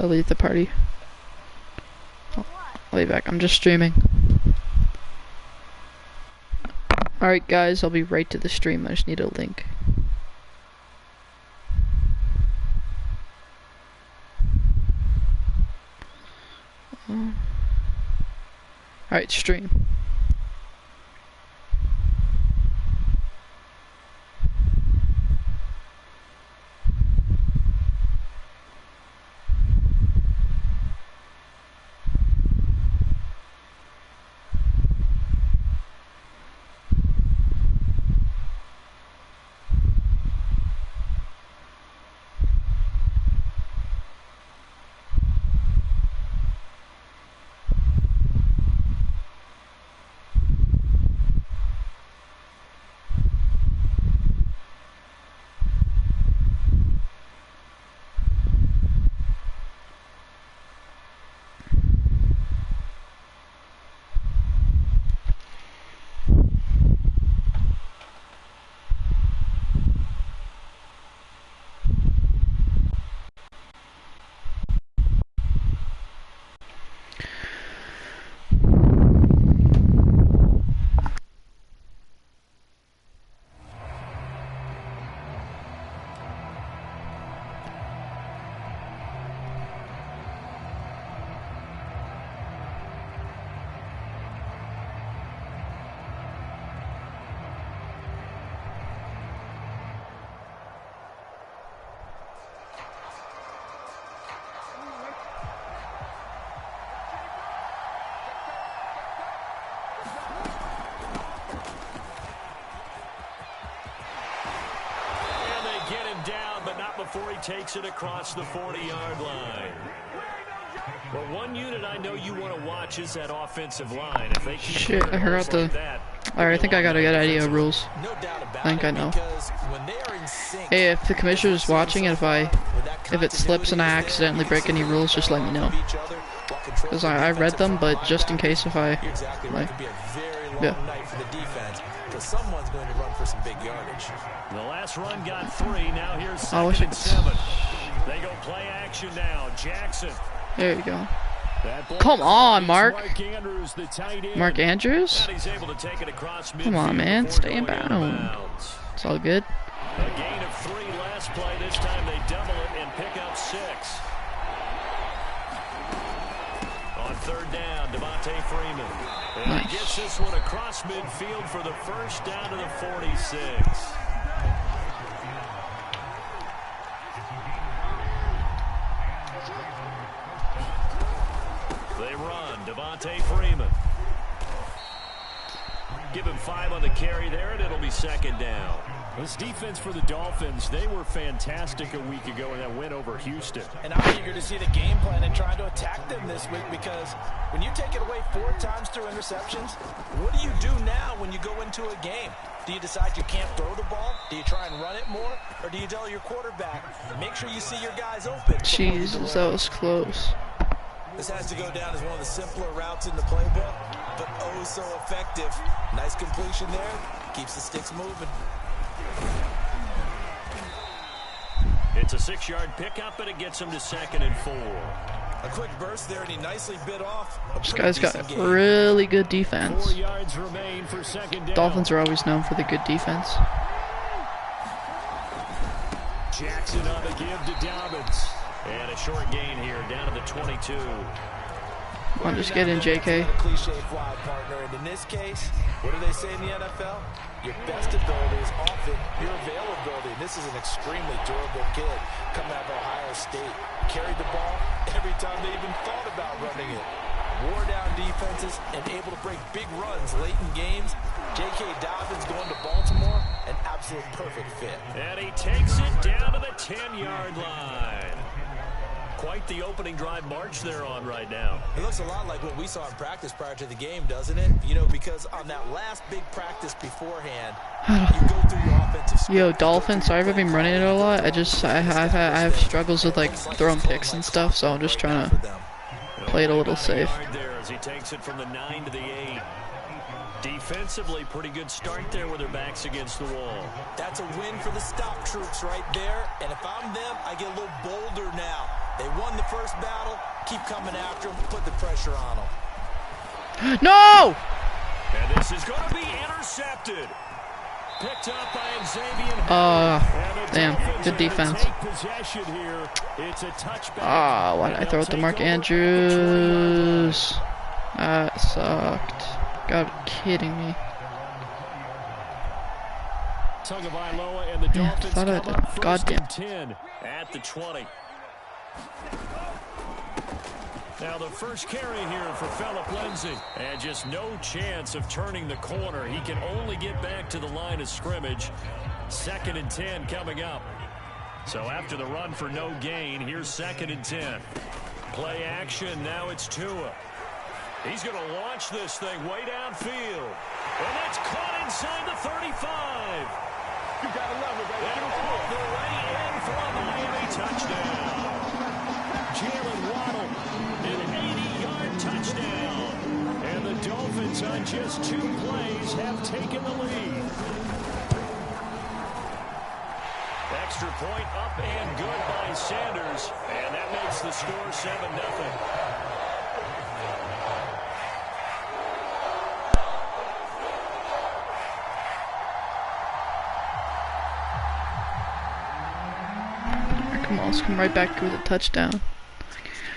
leave the party. I'll be back. I'm just streaming. Alright guys, I'll be right to the stream. I just need a link. Alright, stream. Before he takes it across the 40-yard line. Well, one unit I know you want to watch is that offensive line. If they keep shit, I forgot the... Alright, I think I got a good idea of rules. I think I know. Hey, if the commissioner's watching and if it slips and I accidentally break any rules, just let me know. Because I read them, but just in case if I... like, yeah. Someone's going to run for some big yardage. The last run got 3. Now here's 2nd and 7. They go play action now. Jackson. There you go. Come on, Mark. Mark Andrews? Come on, man. Stay in bounds. It's all good. A gain of 3 last play. This time they double it and pick up 6. On 3rd down, Devontae Freeman. And nice. He gets this one across midfield for the first down to the 46. They run, Devontae Freeman. Give him 5 on the carry there, and it'll be 2nd down. This defense for the Dolphins, they were fantastic a week ago in that win over Houston. And I'm eager to see the game plan and try to attack them this week, because when you take it away 4 times through interceptions, what do you do now when you go into a game? Do you decide you can't throw the ball? Do you try and run it more? Or do you tell your quarterback, make sure you see your guys open? Jesus, that was close. This has to go down as one of the simpler routes in the playbook, but oh so effective. Nice completion there. Keeps the sticks moving. It's a 6-yard pickup, but it gets him to 2nd and 4. A quick burst there, and he nicely bit off. This guy's got really good defense. 4 yards remain for 2nd down. Dolphins are always known for the good defense. Jackson on the give to Dobbins. And a short gain here, down to the 22. I'm just getting JK. Cliche fly partner, and in this case, what do they say in the NFL? Your best ability is often your availability. And this is an extremely durable kid coming out of Ohio State. Carried the ball every time they even thought about running it. Wore down defenses and able to break big runs late in games. J.K. Dobbins going to Baltimore, an absolute perfect fit. And he takes it down to the 10-yard line. Quite the opening drive march they're on right now. It looks a lot like what we saw in practice prior to the game, doesn't it? You know, because on that last big practice beforehand, you go through your offensive script. Yo, Dolphins, sorry if I've been running it a lot. I have struggles with like throwing picks and stuff, so I'm just trying to play it a little safe. There as he takes it from the 9 to the 8. Defensively, pretty good start there with their backs against the wall. That's a win for the stop troops right there. And if I'm them, I get a little bolder now. They won the first battle. Keep coming after them. Put the pressure on them. No! And this is going to be intercepted. Picked up by Xavier. Damn. Good defense. It's a touchback. Why did I throw it to Mark Andrews? That sucked. God, kidding me. Tagovailoa and the Dolphins thought I come up first goddamn. and 10 at the 20. Now the first carry here for Phillip Lindsay. And just no chance of turning the corner. He can only get back to the line of scrimmage. 2nd and 10 coming up. So after the run for no gain, here's 2nd and 10. Play action, now it's Tua. He's going to launch this thing way downfield. And that's caught inside the 35. You got to love it, baby. And all the way in for a Miami touchdown. Jalen Waddle, an 80-yard touchdown. And the Dolphins on just 2 plays have taken the lead. Extra point up and good by Sanders. And that makes the score 7-0. Come on, let's come right back with a touchdown.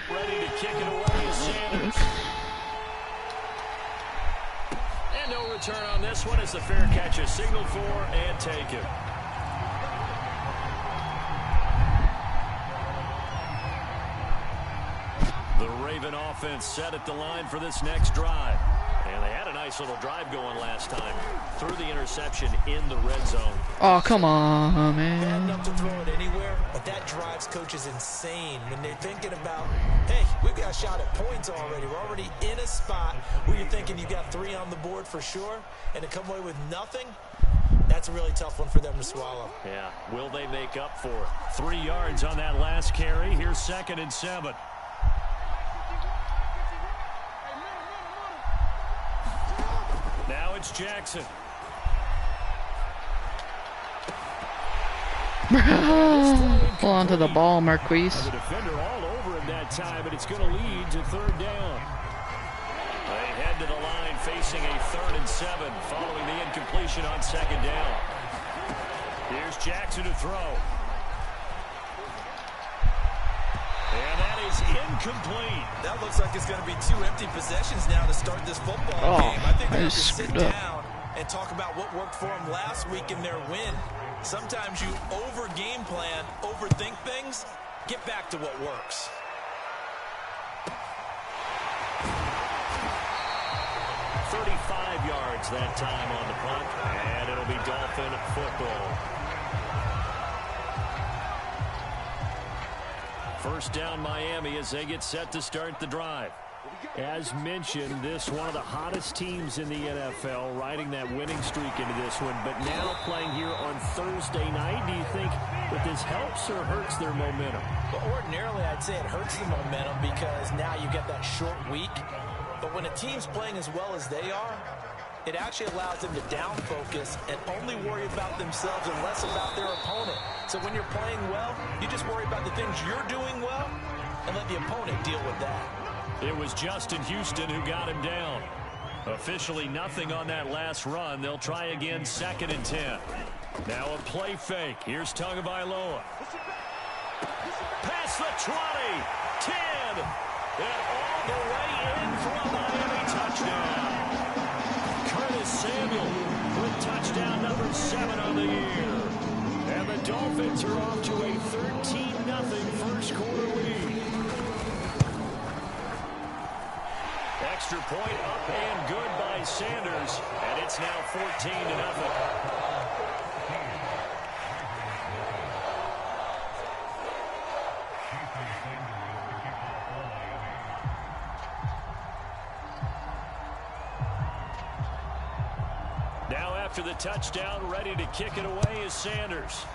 Ready to kick it away is Sanders. And no return on this one as the fair catch is signaled for and taken. The Raven offense set at the line for this next drive. And they had a nice little drive going last time. Threw the interception in the red zone. Oh, come on, man. Bad enough to throw it anywhere, but that drives coaches insane when they're thinking about, hey, we've got a shot at points already. We're already in a spot where you're thinking you got 3 on the board for sure, and to come away with nothing, that's a really tough one for them to swallow. Yeah, will they make up for it? 3 yards on that last carry. Here's 2nd and 7. Now it's Jackson. Hold on to the ball, Marquise. The defender all over him that time, but it's going to lead to 3rd down. They head to the line facing a 3rd and 7 following the incompletion on 2nd down. Here's Jackson to throw. And that is incomplete. That looks like it's going to be 2 empty possessions now to start this football game. I think they have to sit down and talk about what worked for them last week in their win. Sometimes you over-game plan, overthink things. Get back to what works. Yards that time on the punt, and it'll be Dolphin football. 1st down Miami as they get set to start the drive. As mentioned, this one of the hottest teams in the NFL, riding that winning streak into this one, but now playing here on Thursday night. Do you think that this helps or hurts their momentum? Well, ordinarily, I'd say it hurts the momentum because now you get that short week. But when a team's playing as well as they are, it actually allows them to down focus and only worry about themselves and less about their opponent. So when you're playing well, you just worry about the things you're doing well and let the opponent deal with that. It was Justin Houston who got him down. Officially nothing on that last run. They'll try again 2nd and 10. Now a play fake. Here's Tagovailoa. Past the 20, 10, and all the way in for a Miami touchdown. Curtis Samuel with touchdown number 7 on the year. And the Dolphins are off to a 13-0 first quarter lead. Extra point up and good by Sanders, and it's now 14-0. Now after the touchdown, ready to kick it away is Sanders.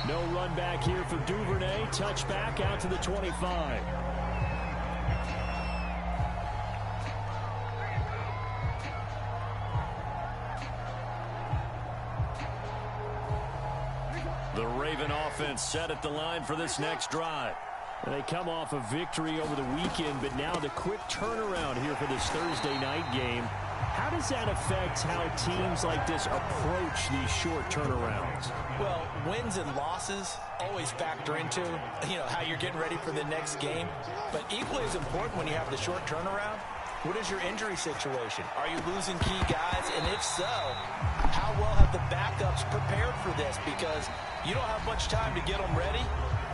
No run back here for Duvernay. Touchback out to the 25. Raven offense set at the line for this next drive. They come off a victory over the weekend, but now the quick turnaround here for this Thursday night game. How does that affect how teams like this approach these short turnarounds? Well, wins and losses always factor into, how you're getting ready for the next game. But equally as important when you have the short turnaround, what is your injury situation? Are you losing key guys? And if so, how well have the backups prepared for this? Because you don't have much time to get them ready.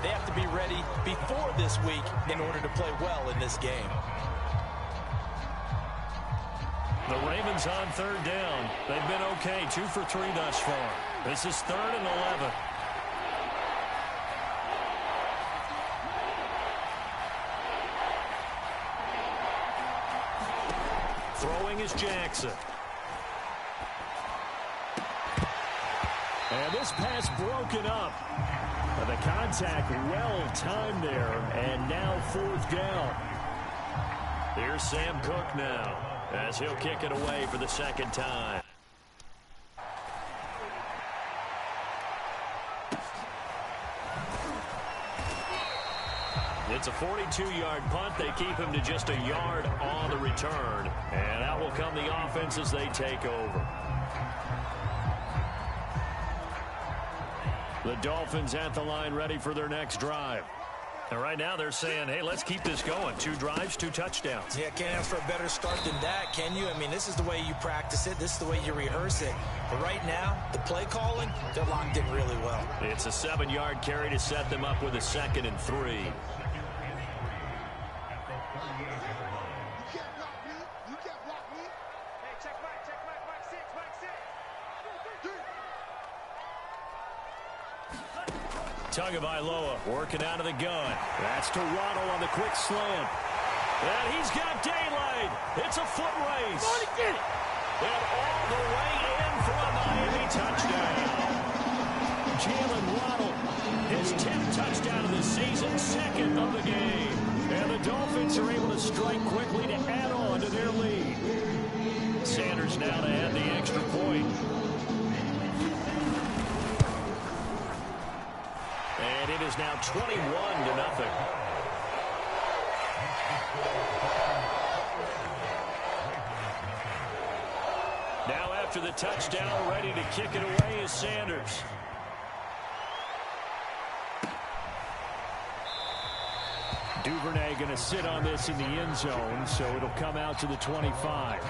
They have to be ready before this week in order to play well in this game. The Ravens on third down. They've been okay, 2 for 3 thus far. This is 3rd and 11. Throwing is Jackson. And this pass broken up. The contact well timed there, and now 4th down. Here's Sam Cook now, as he'll kick it away for the 2nd time. It's a 42-yard punt. They keep him to just a yard on the return, and out will come the offense as they take over. The Dolphins at the line ready for their next drive. And right now they're saying, hey, let's keep this going. 2 drives, 2 touchdowns. Yeah, can't ask for a better start than that, can you? I mean, this is the way you practice it. This is the way you rehearse it. But right now, the play calling, they're locked in really well. It's a 7-yard carry to set them up with a 2nd and 3. Tagovailoa working out of the gun. That's to Waddle on the quick slant. And he's got daylight. It's a foot race. And all the way in for a Miami touchdown. Jalen Waddle, his 10th touchdown of the season, 2nd of the game. And the Dolphins are able to strike quickly to add on to their lead. Sanders now to add the extra point. And it is now 21-0. Now after the touchdown, ready to kick it away is Sanders. Duvernay going to sit on this in the end zone, so it'll come out to the 25.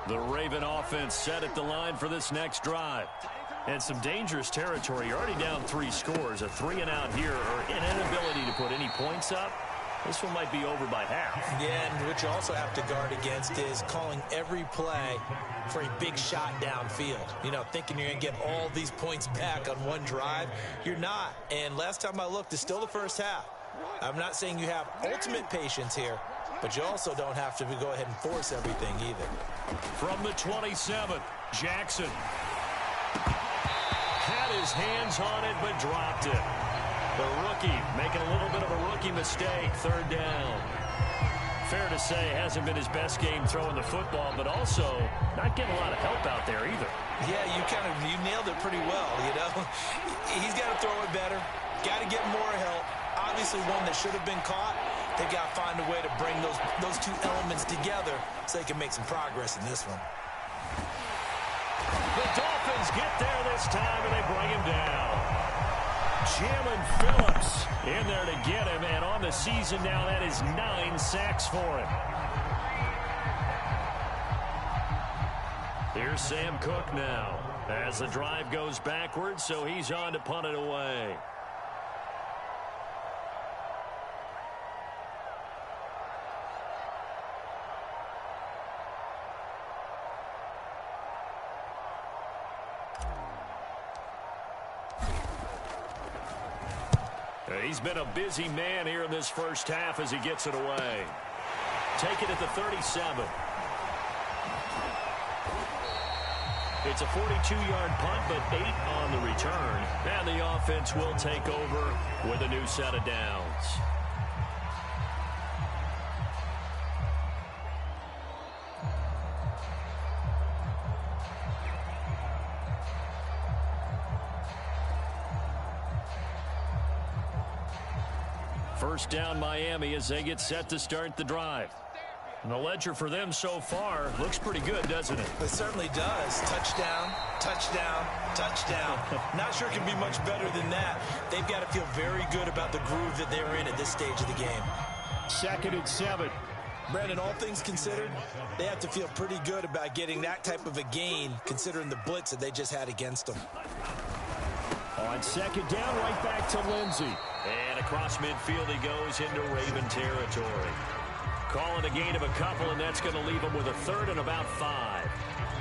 The Raven offense set at the line for this next drive. And some dangerous territory. You're already down 3 scores. A 3-and-out here, or an inability to put any points up. This one might be over by half. Yeah, and what you also have to guard against is calling every play for a big shot downfield. Thinking you're going to get all these points back on one drive. You're not. And last time I looked, it's still the first half. I'm not saying you have ultimate patience here, but you also don't have to go ahead and force everything either. From the 27, Jackson had his hands on it but dropped it. The rookie making a little bit of a rookie mistake, 3rd down. Fair to say, hasn't been his best game throwing the football, but also not getting a lot of help out there either. Yeah, you nailed it pretty well, He's got to throw it better, got to get more help. Obviously one that should have been caught. They've got to find a way to bring those 2 elements together so they can make some progress in this one. The Dolphins get there this time, and they bring him down. Jalen Phillips in there to get him, and on the season now, that is 9 sacks for him. Here's Sam Cook now as the drive goes backwards, so he's on to punt it away. He's been a busy man here in this first half as he gets it away. Take it at the 37. It's a 42-yard punt, but 8 on the return. And the offense will take over with a new set of downs. First down Miami as they get set to start the drive. And the ledger for them so far looks pretty good, doesn't it? It certainly does. Touchdown, touchdown, touchdown. Not sure it can be much better than that. They've got to feel very good about the groove that they're in at this stage of the game. 2nd and 7. Brandon, all things considered, they have to feel pretty good about getting that type of a gain considering the blitz that they just had against them. On 2nd down, right back to Lindsey. And across midfield he goes into Raven territory. Calling a gain of a couple, and that's going to leave him with a 3rd and about 5.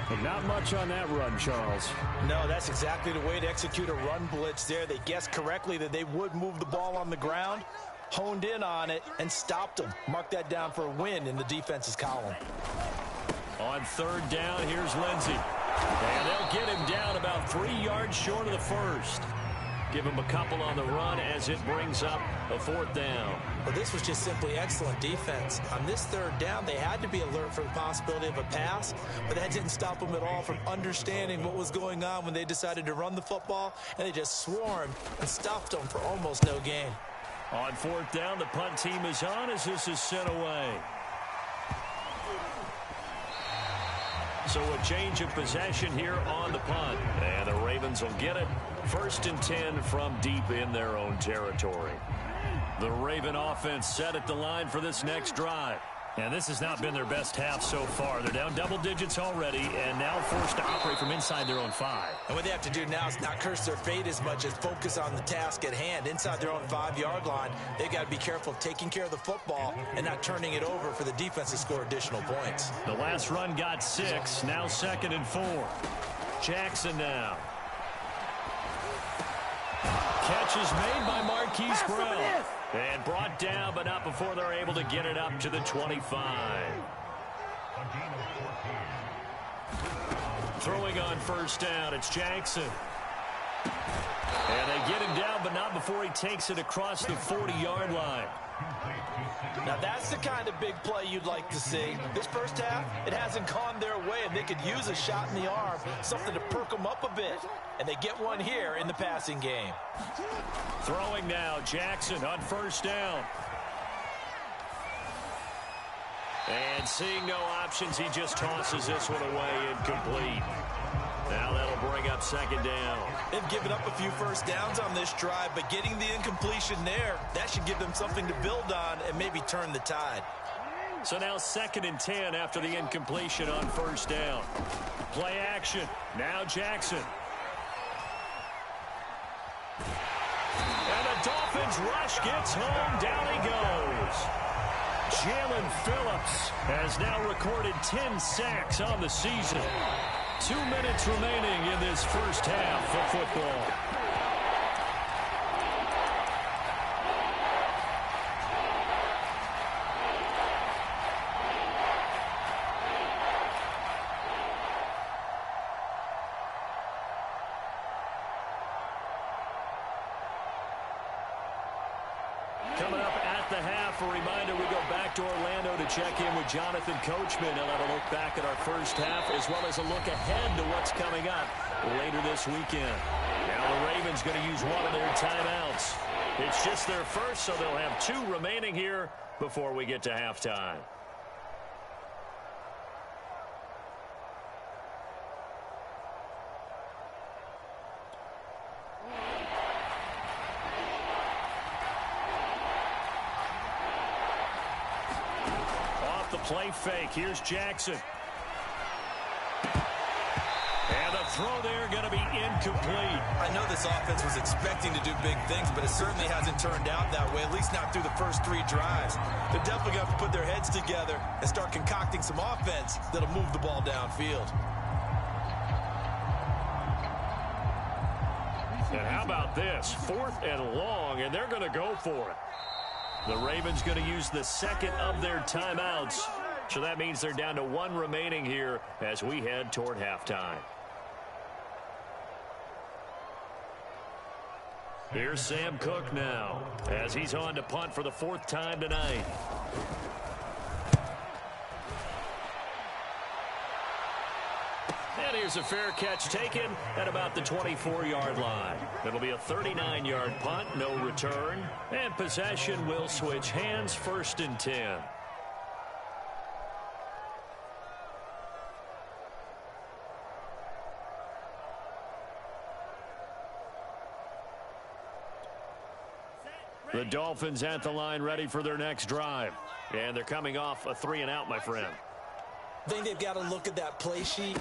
But not much on that run, Charles. No, that's exactly the way to execute a run blitz there. They guessed correctly that they would move the ball on the ground, honed in on it, and stopped them. Mark that down for a win in the defense's column. On 3rd down, here's Lindsey. And they'll get him down about 3 yards short of the first. Give him a couple on the run as it brings up a 4th down. Well, this was just simply excellent defense. On this 3rd down, they had to be alert for the possibility of a pass, but that didn't stop them at all from understanding what was going on when they decided to run the football, and they just swarmed and stopped them for almost no gain. On 4th down, the punt team is on as this is sent away. So a change of possession here on the punt. And the Ravens will get it. 1st and 10 from deep in their own territory. The Raven offense set at the line for this next drive. And this has not been their best half so far. They're down double digits already and now forced to operate from inside their own 5. And what they have to do now is not curse their fate as much as focus on the task at hand. Inside their own 5-yard line, they've got to be careful of taking care of the football and not turning it over for the defense to score additional points. The last run got 6, now 2nd and 4. Jackson now. Catch is made by Marquise Brown. And brought down, but not before they're able to get it up to the 25. Throwing on 1st down, it's Jackson. And they get him down, but not before he takes it across the 40-yard line. Now that's the kind of big play you'd like to see. This first half, it hasn't gone their way, and they could use a shot in the arm, something to perk them up a bit. And they get one here in the passing game. Throwing now, Jackson on 1st down. And seeing no options, he just tosses this one away incomplete. Now that'll bring up 2nd down. They've given up a few first downs on this drive, but getting the incompletion there, that should give them something to build on and maybe turn the tide. So now 2nd and 10 after the incompletion on 1st down. Play action. Now Jackson. And the Dolphins rush gets home. Down he goes. Jalen Phillips has now recorded 10 sacks on the season. 2 minutes remaining in this first half of football. Coming up at the half, a reminder, we go back to Orlando to check in with Jonathan Coachman. He'll have a look back at our first half as well as a look ahead to what's coming up later this weekend. Now the Ravens going to use one of their timeouts. It's just their first, so they'll have 2 remaining here before we get to halftime. Play fake. Here's Jackson. And the throw there going to be incomplete. I know this offense was expecting to do big things, but it certainly hasn't turned out that way, at least not through the first 3 drives. They're definitely going to have to put their heads together and start concocting some offense that'll move the ball downfield. And how about this? 4th and long, and they're going to go for it. The Ravens going to use the second of their timeouts. So that means they're down to 1 remaining here as we head toward halftime. Here's Sam Cook now as he's on to punt for the 4th time tonight. And here's a fair catch taken at about the 24-yard line. It'll be a 39-yard punt, no return. And possession will switch hands, 1st and 10. The Dolphins at the line ready for their next drive. And they're coming off a 3-and-out, my friend. I think they've got to look at that play sheet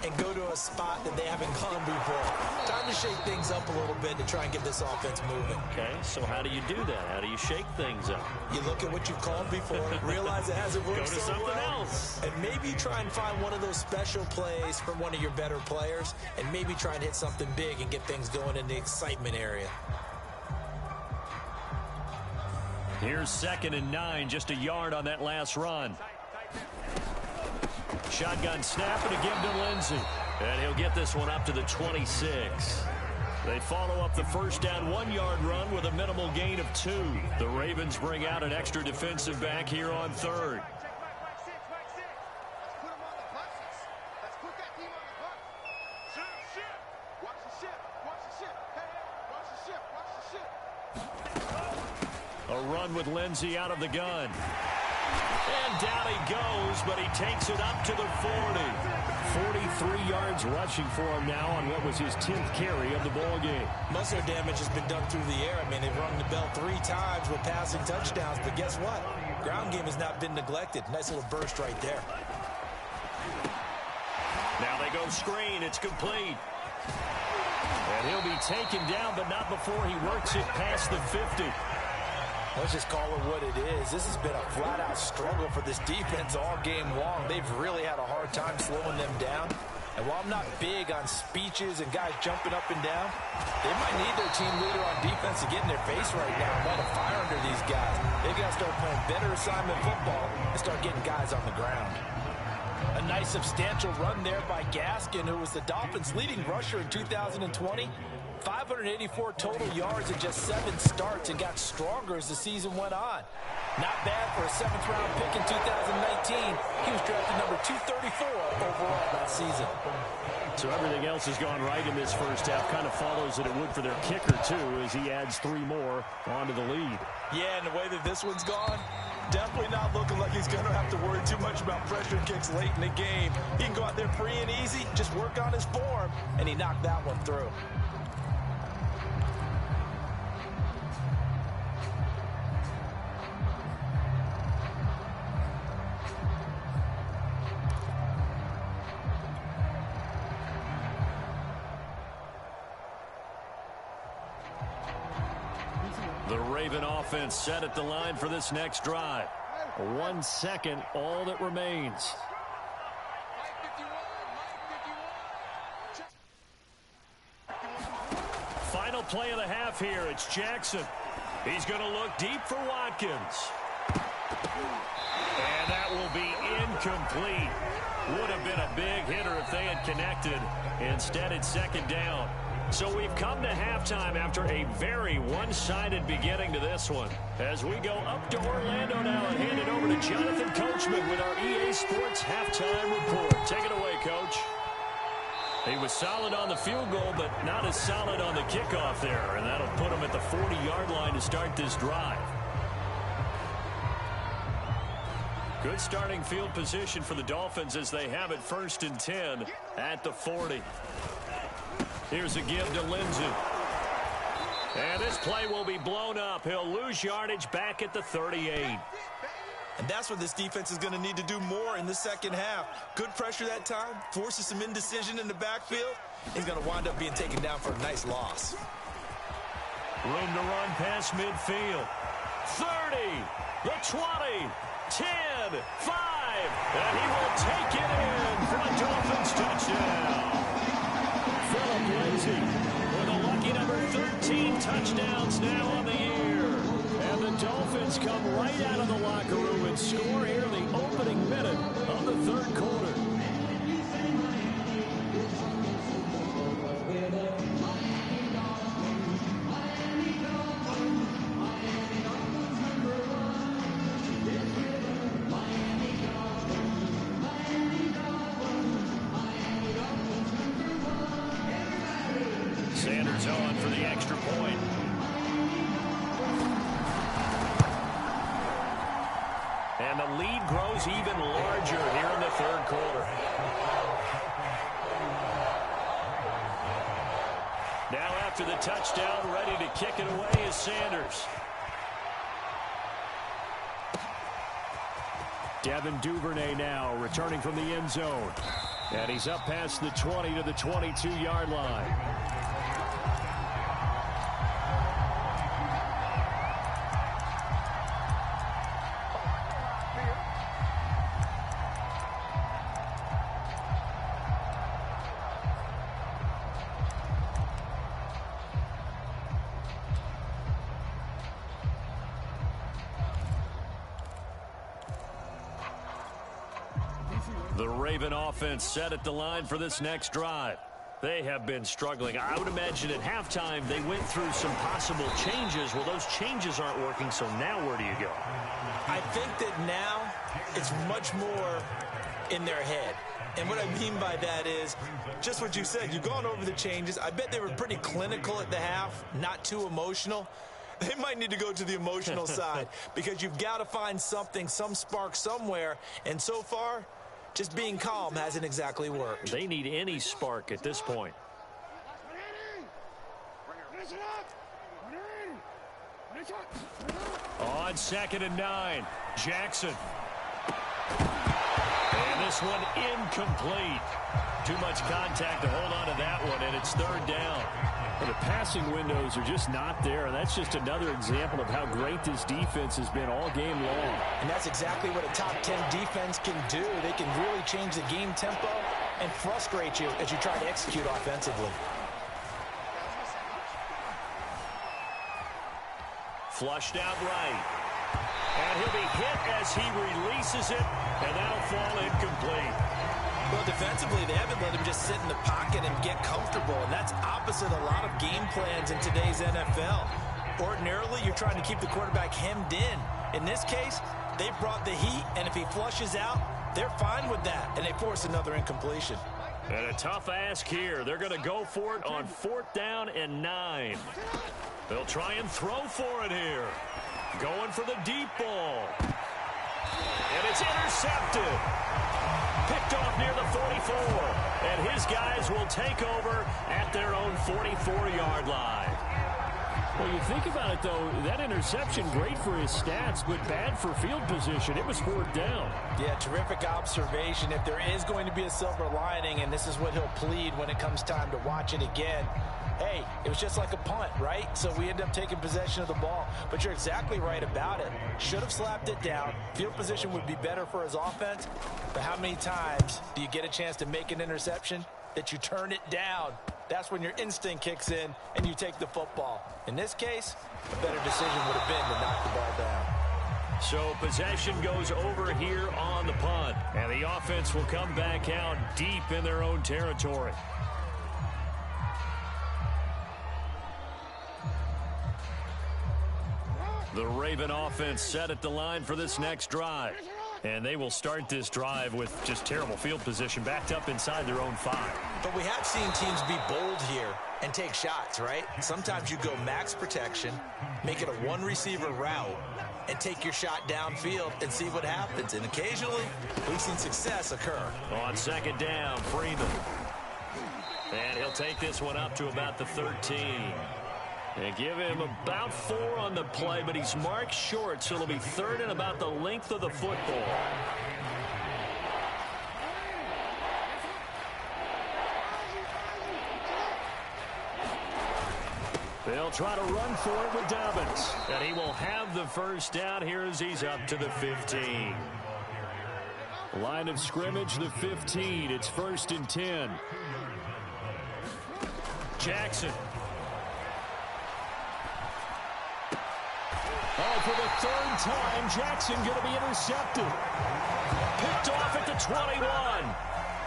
and go to a spot that they haven't gone before. Time to shake things up a little bit to try and get this offense moving. Okay, so how do you do that? How do you shake things up? You look at what you've called before, realize it hasn't worked go to so something well, else. and maybe try and find one of those special plays from one of your better players, and maybe try and hit something big and get things going in the excitement area. Here's 2nd and 9, just a yard on that last run. Shotgun snap and a give to Lindsey. And he'll get this one up to the 26. They follow up the 1st down 1-yard run with a minimal gain of 2. The Ravens bring out an extra defensive back here on 3rd. A run with Lindsey out of the gun. And down he goes, but he takes it up to the 40. 43 yards rushing for him now on what was his 10th carry of the ball game. Most of their damage has been done through the air. I mean, they've rung the bell 3 times with passing touchdowns, but guess what? Ground game has not been neglected. Nice little burst right there. Now they go screen. It's complete. And he'll be taken down, but not before he works it past the 50. Let's just call it what it is. This has been a flat-out struggle for this defense all game long. They've really had a hard time slowing them down. And while I'm not big on speeches and guys jumping up and down, they might need their team leader on defense to get in their face right now and light a fire under these guys. They've got to start playing better assignment football and start getting guys on the ground. A nice substantial run there by Gaskin, who was the Dolphins' leading rusher in 2020. 584 total yards in just 7 starts and got stronger as the season went on. Not bad for a 7th-round pick in 2019. He was drafted number 234 overall that season. So everything else has gone right in this first half. Kind of follows that it would for their kicker, too, as he adds 3 more onto the lead. Yeah, and the way that this one's gone, definitely not looking like he's going to have to worry too much about pressure kicks late in the game. He can go out there free and easy, just work on his form, and he knocked that one through. The Raven offense set at the line for this next drive. 1 second, all that remains. Final play of the half here. It's Jackson. He's going to look deep for Watkins. And that will be incomplete. Would have been a big hitter if they had connected. Instead, it's 2nd down. So we've come to halftime after a very one-sided beginning to this one. As we go up to Orlando now and hand it over to Jonathan Coachman with our EA Sports halftime report. Take it away, Coach. He was solid on the field goal, but not as solid on the kickoff there. And that'll put him at the 40-yard line to start this drive. Good starting field position for the Dolphins as they have it 1st and 10 at the 40. Here's a give to Lindsey. And this play will be blown up. He'll lose yardage back at the 38. And that's what this defense is going to need to do more in the second half. Good pressure that time, forces some indecision in the backfield. He's going to wind up being taken down for a nice loss. Room to run past midfield. 30, the 20, 10, 5. And he will take it in for a Dolphins touchdown. Lindsey with a lucky number touchdowns now on the year. And the Dolphins come right out of the locker room and score here in the opening minute of the third quarter. Sanders on for the extra point. And the lead grows even larger here in the third quarter. Now after the touchdown, ready to kick it away is Sanders. Devin Duvernay now returning from the end zone. And he's up past the 20 to the 22-yard line. The Raven offense set at the line for this next drive. They have been struggling. I would imagine at halftime they went through some possible changes. Well, those changes aren't working, so now where do you go? I think that now it's much more in their head. And what I mean by that is just what you said. You've gone over the changes. I bet they were pretty clinical at the half, not too emotional. They might need to go to the emotional side because you've got to find something, some spark somewhere. And so far, just being calm hasn't exactly worked. They need any spark at this point. On 2nd and 9, Jackson. And this one incomplete. Too much contact to hold on to that one, and it's 3rd down. Well, the passing windows are just not there, and that's just another example of how great this defense has been all game long. And that's exactly what a top 10 defense can do. They can really change the game tempo and frustrate you as you try to execute offensively. Flushed out right. And he'll be hit as he releases it, and that'll fall incomplete. Well, defensively, they haven't let him just sit in the pocket and get comfortable, and that's opposite a lot of game plans in today's NFL. Ordinarily, you're trying to keep the quarterback hemmed in. In this case, they brought the heat, and if he flushes out, they're fine with that, and they force another incompletion. And a tough ask here. They're going to go for it on 4th down and 9. They'll try and throw for it here. Going for the deep ball. And it's intercepted. Picked off near the 44. And his guys will take over at their own 44-yard line. Well, you think about it, though, that interception, great for his stats, but bad for field position. It was 4th down. Yeah, terrific observation. If there is going to be a silver lining, and this is what he'll plead when it comes time to watch it again, hey, it was just like a punt, right? So we end up taking possession of the ball. But you're exactly right about it. Should have slapped it down. Field position would be better for his offense. But how many times do you get a chance to make an interception that you turn it down? That's when your instinct kicks in and you take the football. In this case, a better decision would have been to knock the ball down. So possession goes over here on the punt. And the offense will come back out deep in their own territory. The Raven offense set at the line for this next drive. And they will start this drive with just terrible field position, backed up inside their own 5. But we have seen teams be bold here and take shots, right? Sometimes you go max protection, make it a one-receiver route, and take your shot downfield and see what happens. And occasionally, we've seen success occur. On 2nd down, Freeman. And he'll take this one up to about the 13. They give him about 4 on the play, but he's marked short, so it'll be 3rd and about the length of the football. They'll try to run for it with Dobbins. And he will have the first down here as he's up to the 15. Line of scrimmage, the 15. It's 1st and 10. Jackson. Oh, for the third time, Jackson going to be intercepted. Picked off at the 21.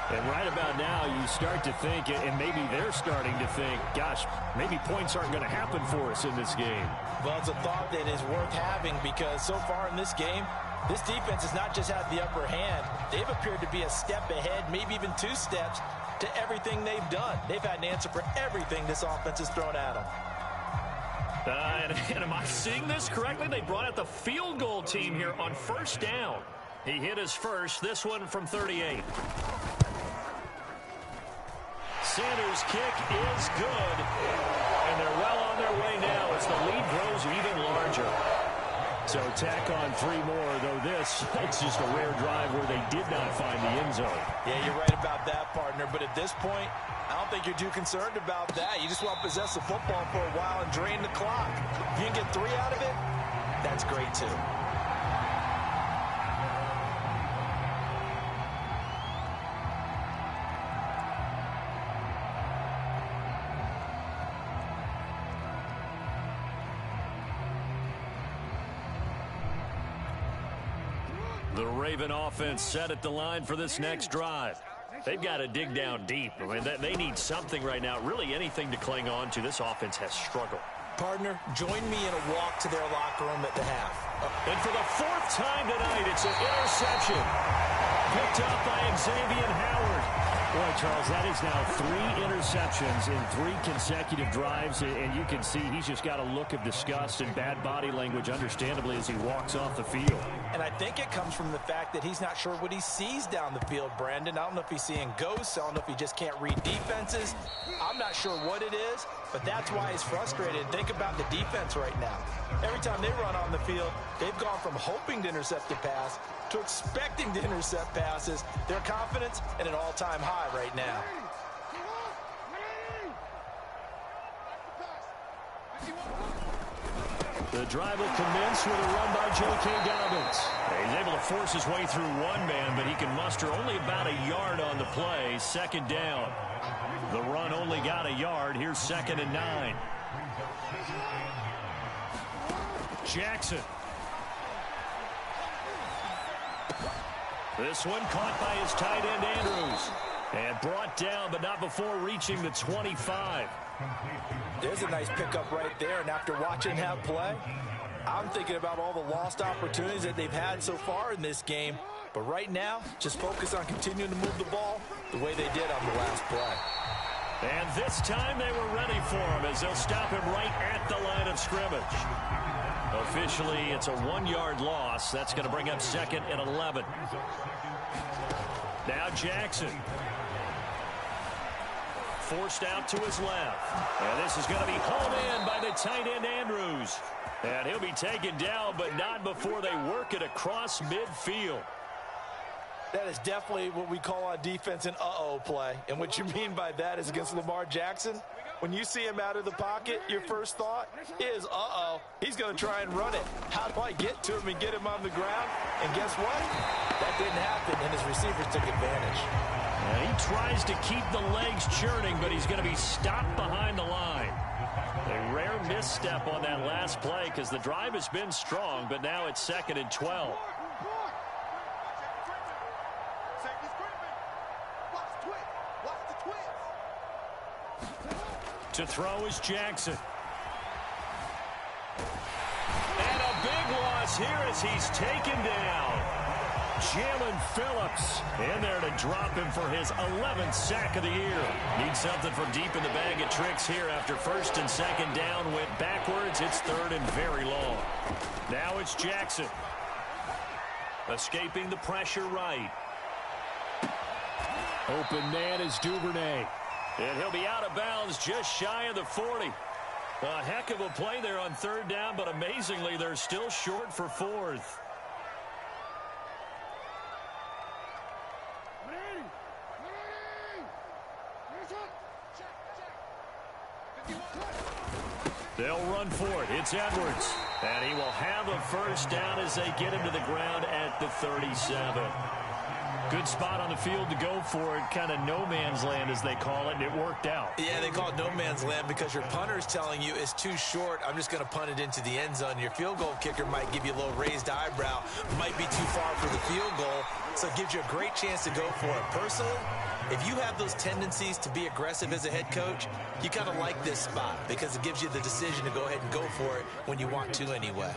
And right about now, you start to think, and maybe they're starting to think, gosh, maybe points aren't going to happen for us in this game. Well, it's a thought that is worth having because so far in this game, this defense has not just had the upper hand. They've appeared to be a step ahead, maybe even 2 steps to everything they've done. They've had an answer for everything this offense has thrown at them. And am I seeing this correctly? They brought out the field goal team here on first down. He hit his first, this one from 38. Sanders' kick is good, and they're well on their way now as the lead grows even larger. So tack on 3 more, though it's just a rare drive where they did not find the end zone. Yeah, you're right about that, partner, but at this point, I don't think you're too concerned about that. You just want to possess the football for a while and drain the clock. If you can get 3 out of it, that's great too. The Raven offense set at the line for this next drive. They've got to dig down deep. I mean, they need something right now, really anything to cling on to. This offense has struggled. Partner, join me in a walk to their locker room at the half. And for the 4th time tonight, it's an interception. Picked up by Xavier Howard. Boy, Charles, that is now 3 interceptions in 3 consecutive drives, and you can see he's just got a look of disgust and bad body language, understandably, as he walks off the field. And I think it comes from the fact that he's not sure what he sees down the field, Brandon. I don't know if he's seeing ghosts. I don't know if he just can't read defenses. I'm not sure what it is, but that's why he's frustrated. Think about the defense right now. Every time they run on the field, they've gone from hoping to intercept a pass to expecting to intercept passes. Their confidence at an all-time high right now. The drive will commence with a run by J.K. Dobbins. He's able to force his way through 1 man, but he can muster only about a yard on the play. 2nd down. The run only got a yard. Here's 2nd and 9. Jackson. This one caught by his tight end, Andrews. And brought down, but not before reaching the 25. There's a nice pickup right there, and after watching that play, I'm thinking about all the lost opportunities that they've had so far in this game. But right now, just focus on continuing to move the ball the way they did on the last play. And this time they were ready for him as they'll stop him right at the line of scrimmage. Officially, it's a 1-yard loss. That's going to bring up 2nd and 11. Now Jackson. Forced out to his left. And this is going to be hauled in by the tight end, Andrews. And he'll be taken down, but not before they work it across midfield. That is definitely what we call on defense an uh-oh play. And what you mean by that is against Lamar Jackson, when you see him out of the pocket, your first thought is, uh-oh, he's going to try and run it. How do I get to him and get him on the ground? And guess what? That didn't happen, and his receivers took advantage. And he tries to keep the legs churning, but he's going to be stopped behind the line. A rare misstep on that last play because the drive has been strong, but now it's 2nd and 12. To throw is Jackson. And a big loss here as he's taken down. Jalen Phillips in there to drop him for his 11th sack of the year. Needs something from deep in the bag of tricks here after 1st and 2nd down. Went backwards. It's 3rd and very long. Now it's Jackson. Escaping the pressure right. Open man is Duvernay. And he'll be out of bounds just shy of the 40. A heck of a play there on 3rd down, but amazingly, they're still short for 4th. They'll run for it. It's Edwards. And he will have a 1st down as they get him to the ground at the 37. Good spot on the field to go for it. Kind of no man's land, as they call it, and it worked out. Yeah, they call it no man's land because your punter's telling you it's too short. I'm just going to punt it into the end zone. Your field goal kicker might give you a little raised eyebrow. Might be too far for the field goal, so it gives you a great chance to go for it. Personally, if you have those tendencies to be aggressive as a head coach, you kind of like this spot because it gives you the decision to go ahead and go for it when you want to anyway.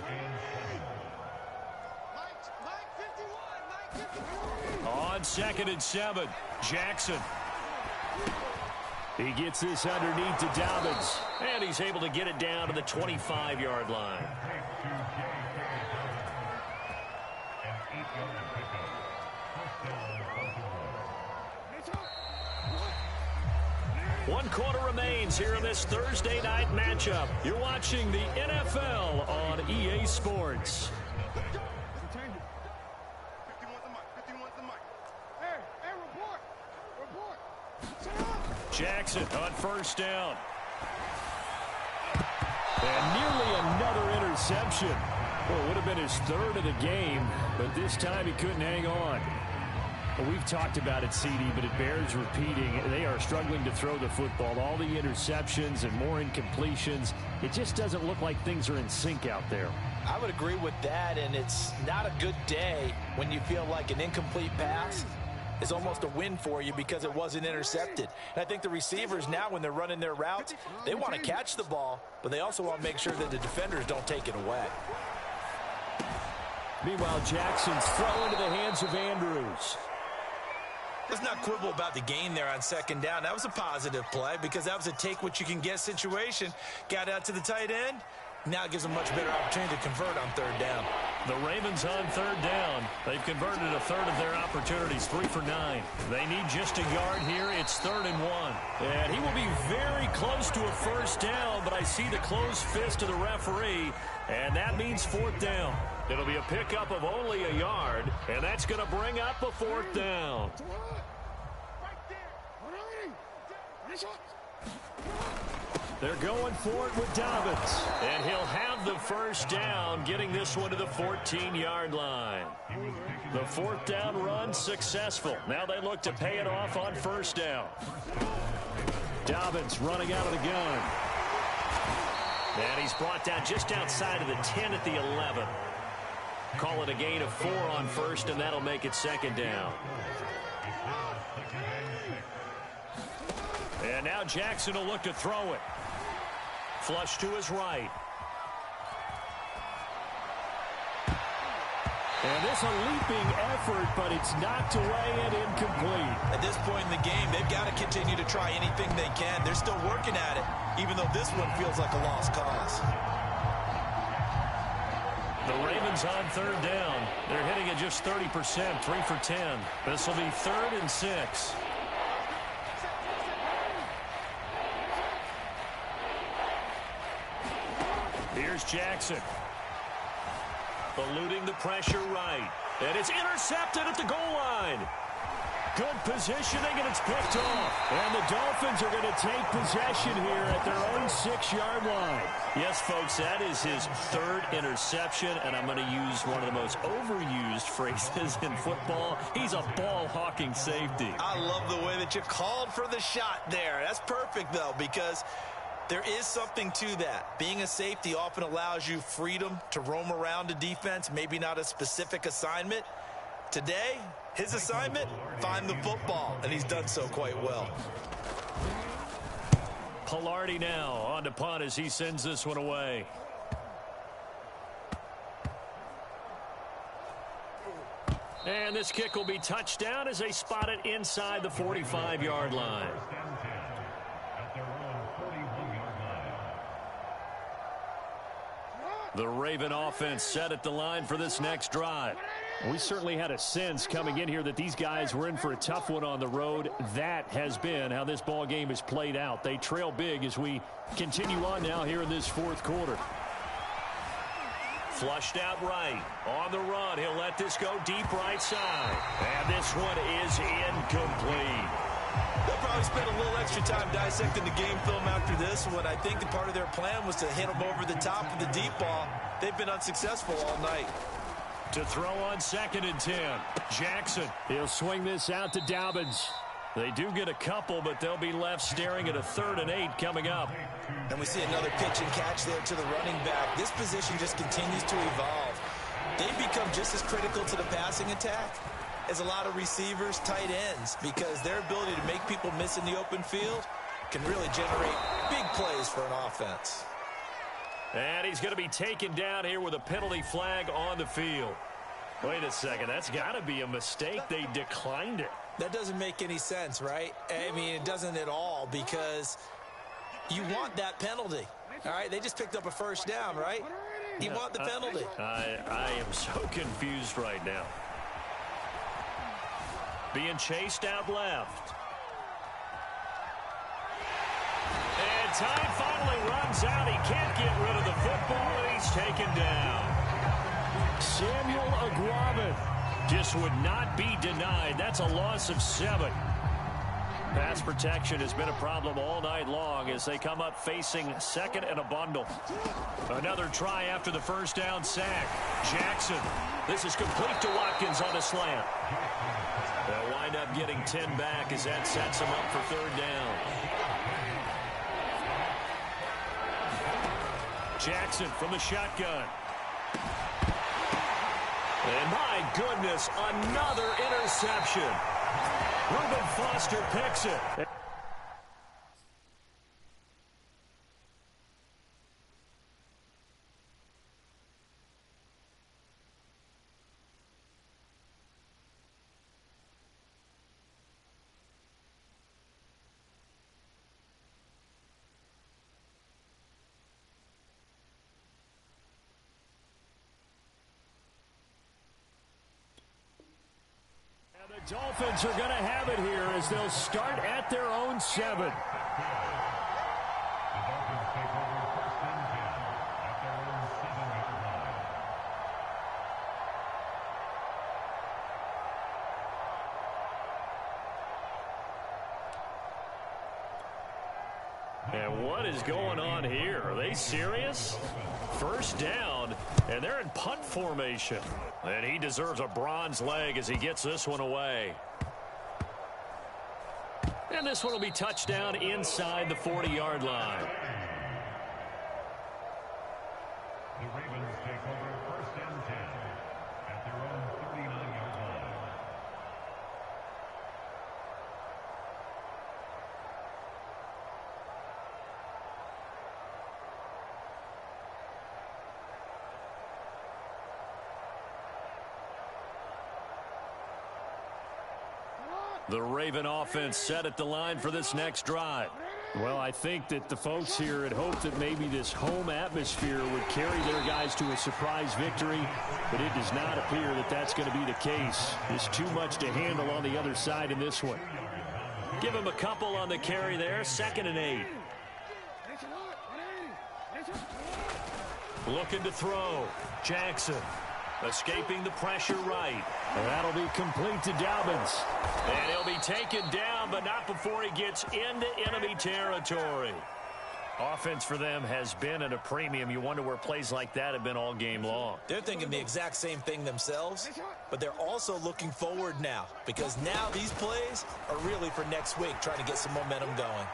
On 2nd and 7, Jackson. He gets this underneath to Dobbins, and he's able to get it down to the 25-yard line. One quarter remains here in this Thursday night matchup. You're watching the NFL on EA Sports. Jackson on 1st down. And nearly another interception. Well, it would have been his 3rd of the game, but this time he couldn't hang on. Well, we've talked about it, CD, but it bears repeating. They are struggling to throw the football. All the interceptions and more incompletions. It just doesn't look like things are in sync out there. I would agree with that, and it's not a good day when you feel like an incomplete pass is almost a win for you because it wasn't intercepted. And I think the receivers now, when they're running their routes, they want to catch the ball, but they also want to make sure that the defenders don't take it away. Meanwhile, Jackson's throw into the hands of Andrews. Let's not quibble about the gain there on 2nd down. That was a positive play because that was a take-what-you-can-get situation. Got out to the tight end. Now it gives them much better opportunity to convert on 3rd down. The Ravens on 3rd down. They've converted a 1/3 of their opportunities, 3 for 9. They need just a yard here. It's 3rd and 1. And he will be very close to a 1st down, but I see the closed fist of the referee, and that means 4th down. It'll be a pickup of only a yard, and that's going to bring up a 4th down. They're going for it with Dobbins. And he'll have the 1st down, getting this one to the 14-yard line. The 4th down run successful. Now they look to pay it off on 1st down. Dobbins running out of the gun. And he's brought down just outside of the 10 at the 11. Call it a gain of 4 on 1st, and that'll make it 2nd down. And now Jackson will look to throw it. Flush to his right. And this a leaping effort, but it's knocked away and incomplete. At this point in the game, they've got to continue to try anything they can. They're still working at it, even though this one feels like a lost cause. The Ravens on 3rd down. They're hitting at just 30%, 3 for 10. This will be 3rd and 6. Here's Jackson. Eluding the pressure right. And it's intercepted at the goal line. Good positioning, and it's picked off. And the Dolphins are going to take possession here at their own 6-yard line. Yes, folks, that is his 3rd interception, and I'm going to use one of the most overused phrases in football. He's a ball-hawking safety. I love the way that you called for the shot there. That's perfect, though, because there is something to that. Being a safety often allows you freedom to roam around a defense, maybe not a specific assignment. Today, his assignment, find the football, and he's done so quite well. Pilardi now on to punt as he sends this one away. And this kick will be touchdown as they spot it inside the 45-yard line. The Raven offense set at the line for this next drive. We certainly had a sense coming in here that these guys were in for a tough one on the road. That has been how this ball game has played out. They trail big as we continue on now here in this 4th quarter. Flushed out right. On the run, he'll let this go deep right side. And this one is incomplete. They'll probably spend a little extra time dissecting the game film after this one. I think the part of their plan was to hit them over the top of the deep ball. They've been unsuccessful all night. To throw on 2nd and 10. Jackson. He'll swing this out to Dobbins. They do get a couple, but they'll be left staring at a 3rd and 8 coming up. And we see another pitch and catch there to the running back. This position just continues to evolve. They become just as critical to the passing attack as a lot of receivers, tight ends, because their ability to make people miss in the open field can really generate big plays for an offense. And he's going to be taken down here with a penalty flag on the field. Wait a second, that's got to be a mistake. They declined it. That doesn't make any sense, right? I mean, it doesn't at all, because you want that penalty. All right, they just picked up a 1st down, right? You want the penalty. I am so confused right now. Being chased out left. And time finally runs out. He can't get rid of the football, and he's taken down. Samuel Aguaman just would not be denied. That's a loss of 7. Pass protection has been a problem all night long as they come up facing 2nd and a bundle. Another try after the 1st down sack. Jackson. This is complete to Watkins on a slant. They'll wind up getting 10 back as that sets them up for 3rd down. Jackson from the shotgun. And my goodness, another interception. Reuben Foster picks it. The Dolphins are going to have it here as they'll start at their own 7. And what is going on here? Are they serious? 1st down, and they're in punt formation. And he deserves a bronze leg as he gets this one away. And this one will be touchdown inside the 40-yard line. The Ravens take over 1st and 10 at their own 39-yard line. The Raven offense set at the line for this next drive. Well, I think that the folks here had hoped that maybe this home atmosphere would carry their guys to a surprise victory, but it does not appear that that's going to be the case. There's too much to handle on the other side in this one. Give him a couple on the carry there. 2nd and 8. Looking to throw. Jackson. Escaping the pressure right. And that'll be complete to Dobbins. And he'll be taken down, but not before he gets into enemy territory. Offense for them has been at a premium. You wonder where plays like that have been all game long. They're thinking the exact same thing themselves, but they're also looking forward now, because now these plays are really for next week, trying to get some momentum going.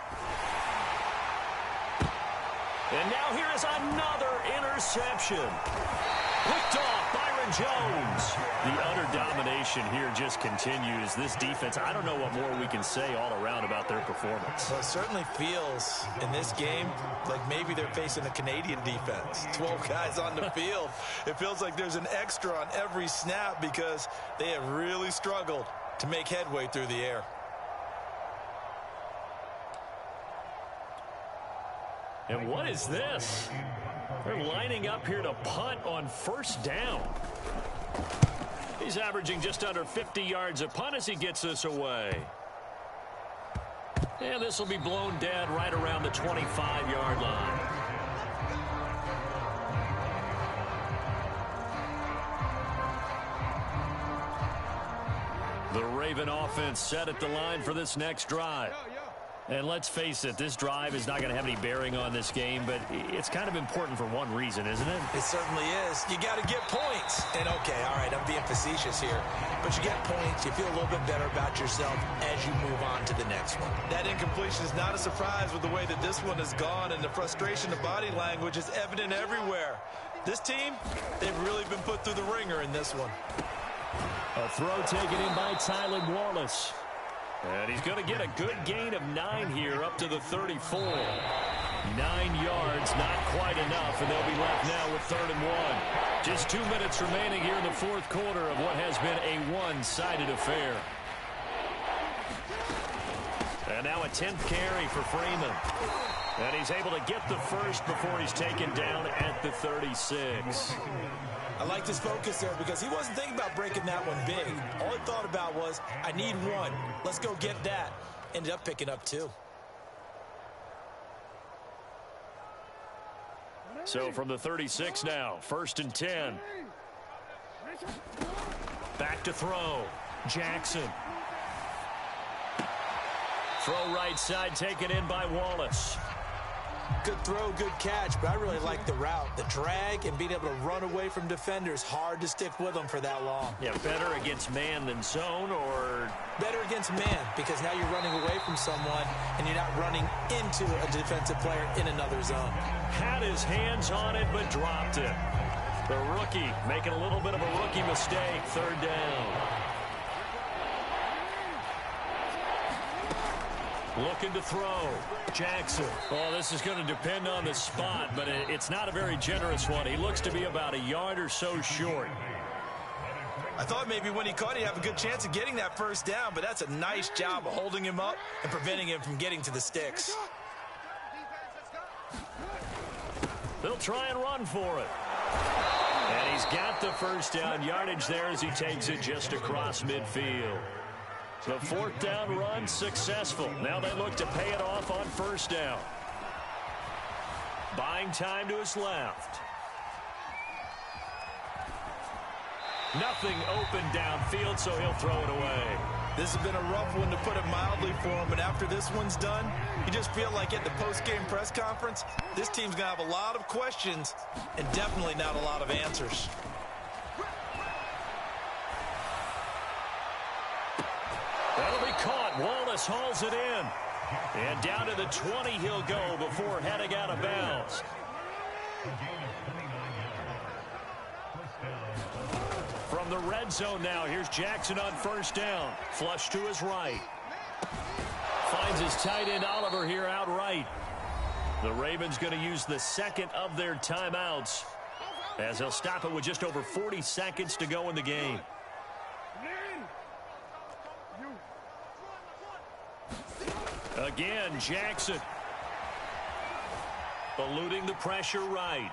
And now here is another interception. Picked off Byron Jones. The utter domination here just continues. This defense, I don't know what more we can say all around about their performance. Well, it certainly feels in this game like maybe they're facing a Canadian defense. 12 guys on the field. It feels like there's an extra on every snap because they have really struggled to make headway through the air. And what is this? They're lining up here to punt on 1st down. He's averaging just under 50 yards a punt as he gets this away. And this will be blown dead right around the 25-yard line. The Raven offense set at the line for this next drive. And let's face it, this drive is not going to have any bearing on this game, but it's kind of important for one reason, isn't it? It certainly is. You got to get points. And okay, all right, I'm being facetious here, but you get points, you feel a little bit better about yourself as you move on to the next one. That incompletion is not a surprise with the way that this one has gone, and the frustration of body language is evident everywhere. This team, they've really been put through the ringer in this one. A throw taken in by Tyler Wallace. And he's going to get a good gain of 9 here up to the 34. 9 yards, not quite enough, and they'll be left now with 3rd and 1. Just 2 minutes remaining here in the 4th quarter of what has been a one-sided affair. And now a 10th carry for Freeman. And he's able to get the first before he's taken down at the 36. I liked his focus there because he wasn't thinking about breaking that one big. All he thought about was, I need 1. Let's go get that. Ended up picking up 2. So from the 36 now, 1st and 10. Back to throw. Jackson. Throw right side taken in by Wallace. Good throw, good catch, but I really like the route. The drag and being able to run away from defenders, hard to stick with them for that long. Yeah, better against man than zone, or? Better against man, because now you're running away from someone and you're not running into a defensive player in another zone. Had his hands on it, but dropped it. The rookie making a little bit of a rookie mistake, 3rd down. Looking to throw. Jackson. Oh, this is going to depend on the spot, but it's not a very generous one. He looks to be about a yard or so short. I thought maybe when he caught it, he'd have a good chance of getting that 1st down, but that's a nice job of holding him up and preventing him from getting to the sticks. They'll try and run for it. And he's got the 1st down yardage there as he takes it just across midfield. The 4th down run successful. Now they look to pay it off on 1st down. Buying time to his left. Nothing open downfield, so he'll throw it away. This has been a rough one, to put it mildly, for him, but after this one's done, you just feel like at the post-game press conference, this team's going to have a lot of questions and definitely not a lot of answers. That'll be caught. Wallace hauls it in. And down to the 20 he'll go before heading out of bounds. From the red zone now, here's Jackson on 1st down. Flush to his right. Finds his tight end Oliver here outright. The Ravens going to use the 2nd of their timeouts, as they'll stop it with just over 40 seconds to go in the game. Again, Jackson. Eluding the pressure right.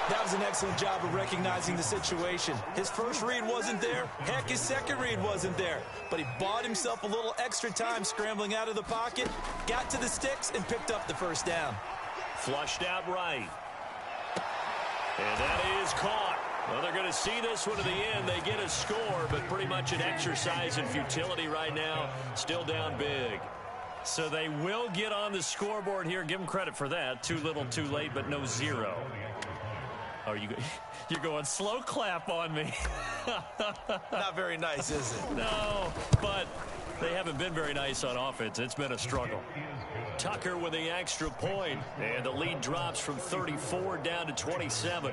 That was an excellent job of recognizing the situation. His first read wasn't there. Heck, his second read wasn't there. But he bought himself a little extra time scrambling out of the pocket, got to the sticks, and picked up the 1st down. Flushed out right. And that is caught. Well, they're going to see this one to the end. They get a score, but pretty much an exercise in futility right now. Still down big. So they will get on the scoreboard here. Give them credit for that. Too little, too late, but no 0. Oh, you're going slow clap on me. Not very nice, is it? No, but they haven't been very nice on offense. It's been a struggle. Tucker with the extra point, and the lead drops from 34 down to 27.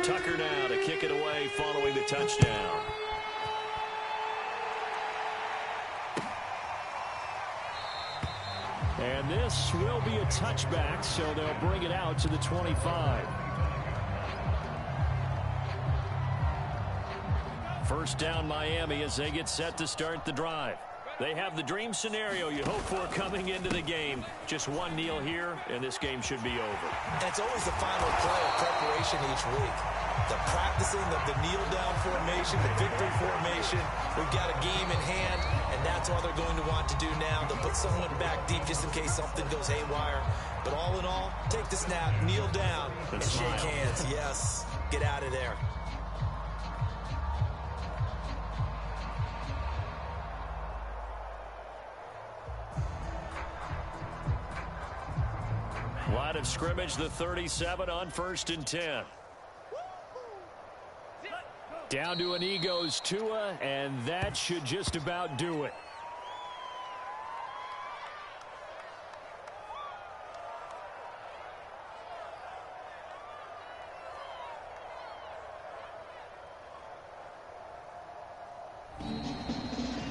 Tucker now to kick it away following the touchdown. And this will be a touchback, so they'll bring it out to the 25. 1st down Miami as they get set to start the drive. They have the dream scenario you hope for coming into the game. Just one kneel here, and this game should be over. And it's always the final play of preparation each week. The practicing of the kneel-down formation. formation, the victory formation. We've got a game in hand, and that's all they're going to want to do now. They'll put someone back deep just in case something goes haywire. But all in all, take the snap, kneel down, and shake hands. Yes, get out of there. Line of scrimmage, the 37 on 1st and 10. Down to an E goes Tua, and that should just about do it.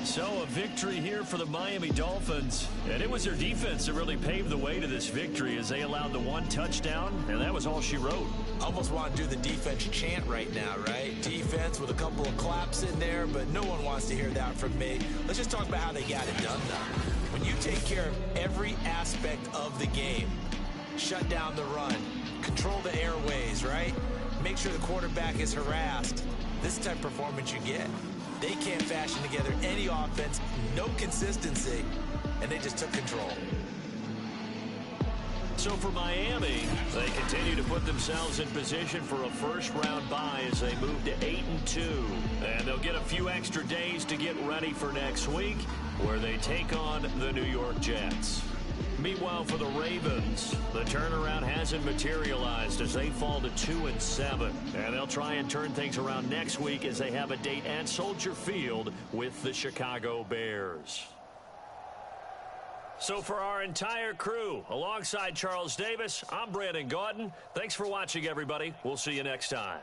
So a victory here for the Miami Dolphins. And it was their defense that really paved the way to this victory as they allowed the 1 touchdown, and that was all she wrote. Almost want to do the defense chant right now, right? Defense with a couple of claps in there, but no one wants to hear that from me. Let's just talk about how they got it done, though. When you take care of every aspect of the game, shut down the run, control the airways, right? Make sure the quarterback is harassed. This is the type of performance you get. They can't fashion together any offense, no consistency, and they just took control. So for Miami, they continue to put themselves in position for a first-round bye as they move to 8-2. And they'll get a few extra days to get ready for next week, where they take on the New York Jets. Meanwhile, for the Ravens, the turnaround hasn't materialized as they fall to 2-7. And they'll try and turn things around next week as they have a date at Soldier Field with the Chicago Bears. So for our entire crew, alongside Charles Davis, I'm Brandon Gaudin. Thanks for watching, everybody. We'll see you next time.